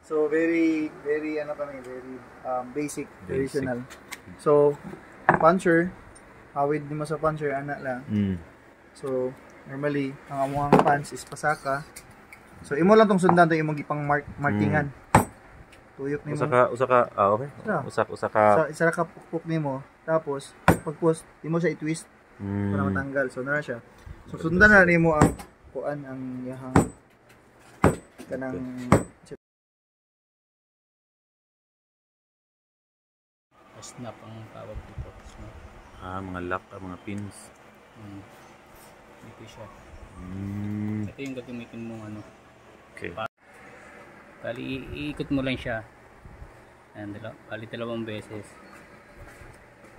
So very ano kami, very basic, traditional. So puncher, hawid mo sa puncher ana lang. So normally ang among pants is pasaka. So imo lang tong sundan to imong gipang markingan. Tuyok nimo. Usa ka okay. Usa ka isa ka pukpuk nimo. Tapos pag-post imo siya i-twist para matanggal. So na siya. So sundan na nimo ang kuan ang yahang kanang snap ang tawag dito. Snap. mga lock, mga pins. Dito siya. Ito yung gagamitin mong ano. Okay. Bali, iikot mo lang siya. Ayan, bali 2 beses.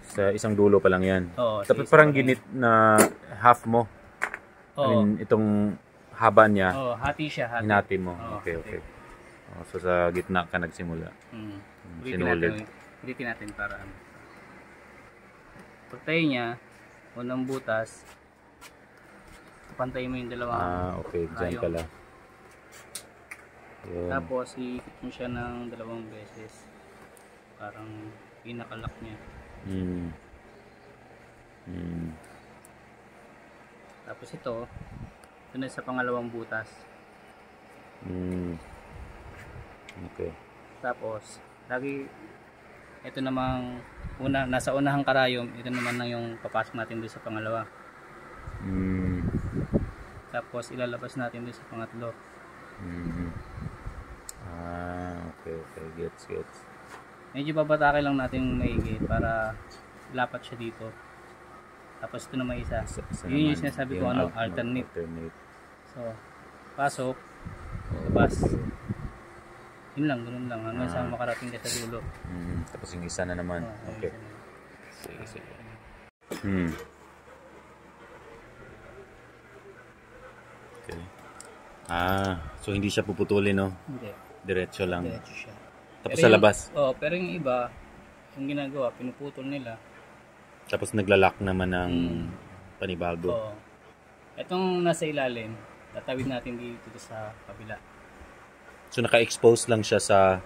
Sa isang dulo pa lang yan. Oo. Tapos parang ginit na half mo. Oo. I mean, itong haba niya. Oo, hati siya. Hati. Hinati mo. Oo, Okay. So sa gitna ka nagsimula. Sinulit. Ulitin natin para ano. Pagtayo niya, unang butas, pantay mo yung dalawang okay. Diyan pala. Yun. Tapos, iikot mo siya ng 2 beses. Parang pinakalock niya. Tapos ito na sa pangalawang butas. Okay. Tapos, lagi, ito namang nasa unahang karayom, ito naman na yung papasok natin doon sa pangalawa. Tapos ilalabas natin doon sa pangatlo. Okay. Gets. Medyo babatake lang natin maigi para lapat siya dito. Tapos ito na may isa. Yun yung sinasabi ko, alternate. So, pasok, labas. Yun lang, ganun lang. Hanggang sa makarating ka sa dulo. Tapos yung isa na naman. Okay. Sige. Okay. So hindi siya puputulin, no? Hindi. Diretso lang. Diretso siya. Tapos sa labas. Pero yung iba, yung ginagawa, pinuputol nila. Tapos naglalak naman ng panibago. Itong nasa ilalim, tatawid natin dito sa kabila. So naka-expose lang siya sa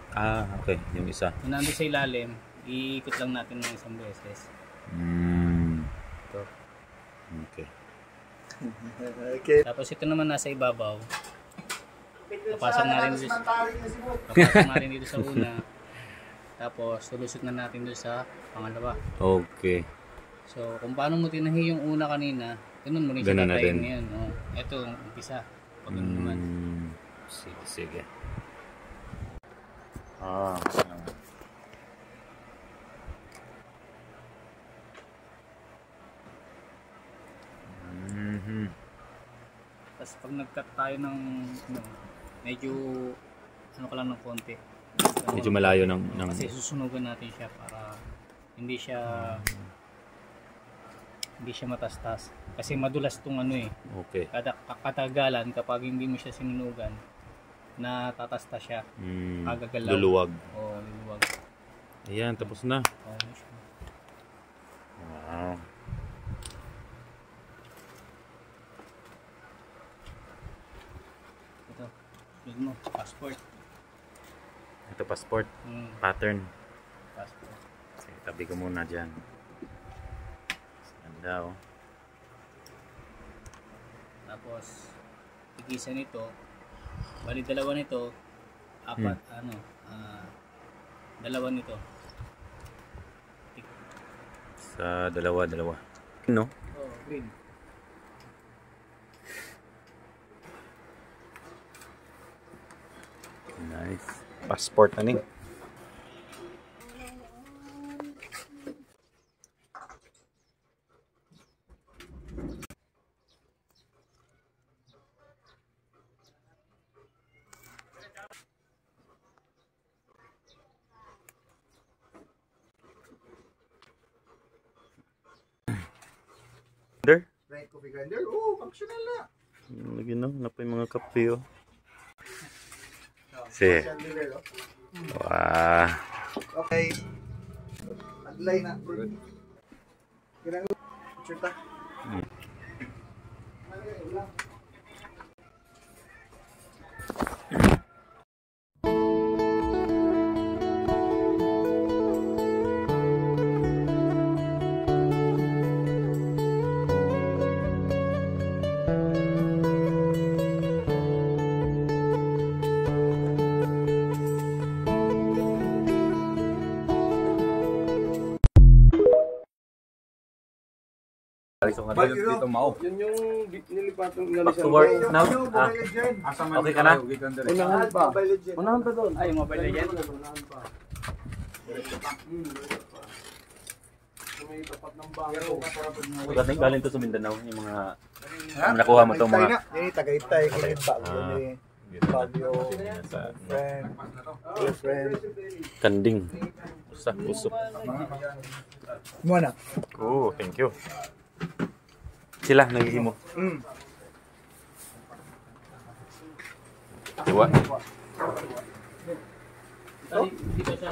okay, yung isa. Kung nandun sa ilalim, iikot lang natin ng 1 beses. Ito. Okay. Tapos ito naman nasa ibabaw. Papasok na rin dito sa una. Tapos tulusot na natin doon sa pangalawa. Okay. So kung paano mo tinahi yung una kanina, ganun mo rin siya tatayin ngayon. Ito, umpisa. Pag naman. Sige. Tapos pag nag-cut tayo ng medyo ka lang ng konti. Medyo malayo ng kasi susunugan natin siya para hindi siya matastas. Kasi madulas tong Okay. Katagalan kapag hindi mo siya sinunugan, natatasta siya. Kagagalaw. Luluwag. Luluwag. Ayan, tapos na. Wow. Ito, yun mo, passport. Ito passport. Pattern. Passport. Sige, tabi ko muna dyan. Ganda, Tapos, tigisa nito, bali 2 nito, 4, dalawa nito. Sa dalawa. No? Green. Nice. Passport na ni. right coffee grinder. Functional na. Lagyan na pa yung mga kape, See. Wow. Okay. Adlay na. Ginang picture ta. so nga dito mao. Yun yung nilipatan ng Back to work now. Okay ka na? Unahan pa. Unahan pa doon. Ay, Mobile Legends. Unahan pa. May tapat ng bangko. So, galing to sa Mindanao, yung mga nakuha mo itong mga... Ini Tagaytay, kini Baguio ni Baguio, friend. Kanding. Usap. Muna. Oh, thank you. Sila, nagiging mo. Diwa. Dito sa...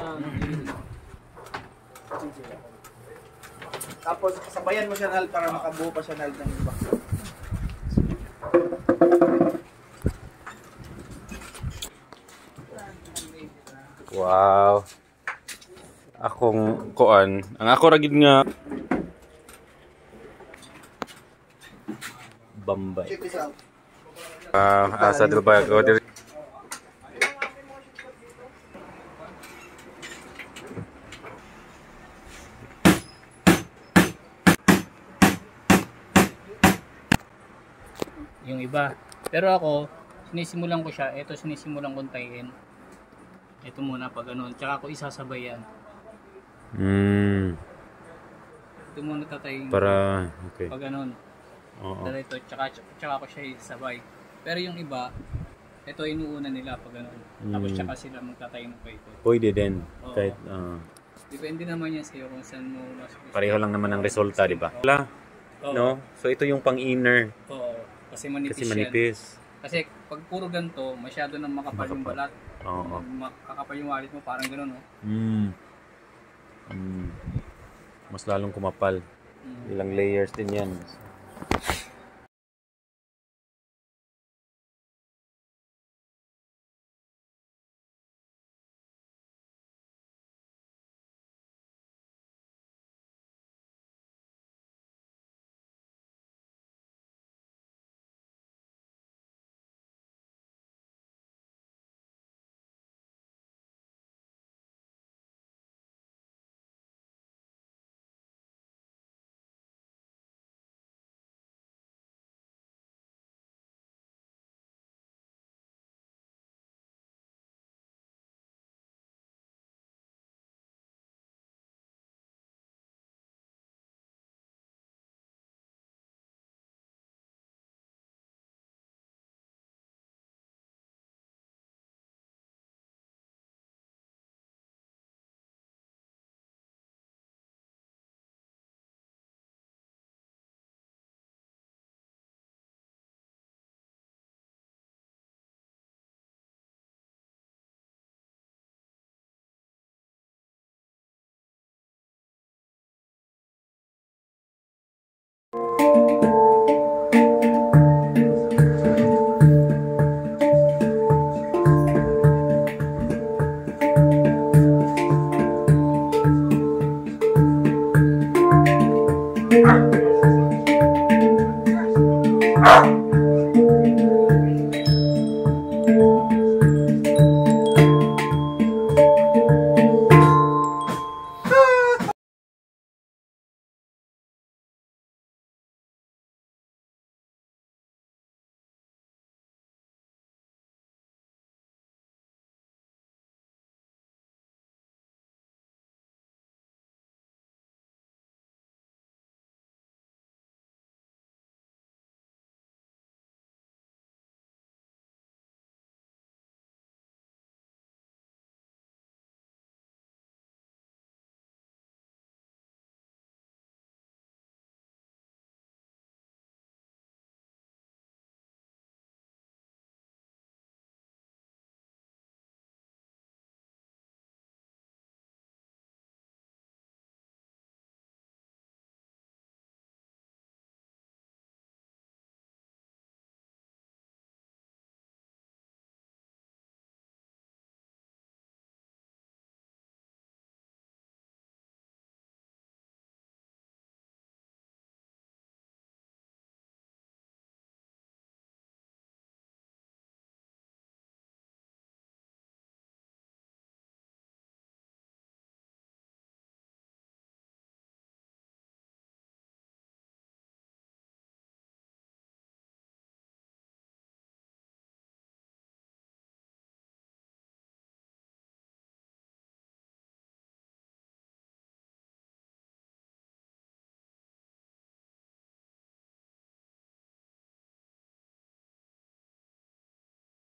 Tapos sabayan mo siya nal para makabuo pa siya nal ng iba. Wow. Akong kuan, ang ako ra gid nga Bambay. Check this out. Asa dito ba ko diri? Yung iba. Pero ako, sinisimulan ko siya. Ito sinisimulan kong tayin. Ito muna pag ganun. Tsaka ako isasabay yan. Ito muna tatayin. Para, okay. Pag ganun. Oo. Ito, tsaka ako siya isasabay. Pero yung iba, ito inuuna nila pag ganun. Tapos tsaka sila magtatayin pa ito. Pwede din. Oo. Kahit, Depende naman yan sa'yo kung saan mo mas gusto. pareho lang naman ang resulta, di ba? Wala. Oo. No? So, ito yung pang-inner. Oo. Kasi manipis Kasi yan. manipis. Kasi pag puro ganito, masyado nang makapal yung balat. Oo. Makakapal yung wallet mo, parang gano'n, no? Mas lalong kumapal. Ilang layers din yan.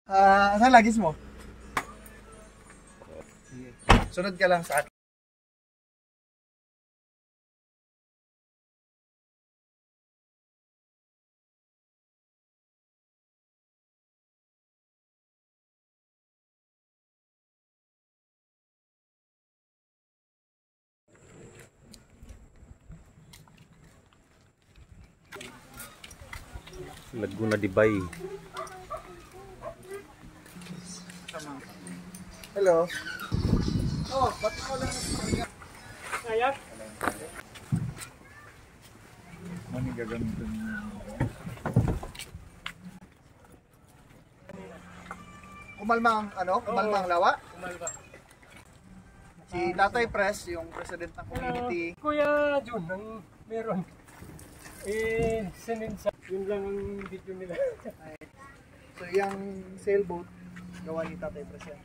Saan lagis mo? Sige. Sunod ka lang sa akin. Laguna de Bay. Hello. Oh, ba't ako lang Ayak. Mani gagamitin mo. Kumalma ang lawa? Kumalba. Si Tatay Pres, yung president ng community. Kuya Jun, ang meron. Sininsa. Yun lang ang video nila. So, yung sailboat, gawa ni Tatay Pres yan.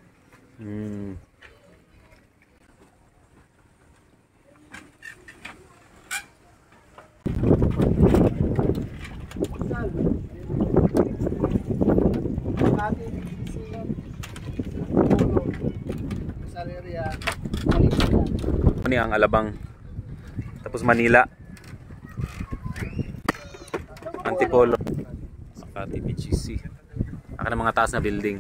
Sa area, Ano ang Alabang. Tapos Manila. Antipolo. Makati BGC. Aka ng mga taas na building.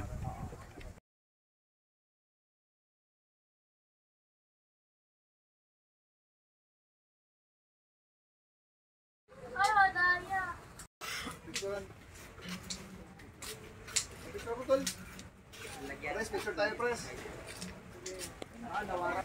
Picture tayo, Pres. Nawara.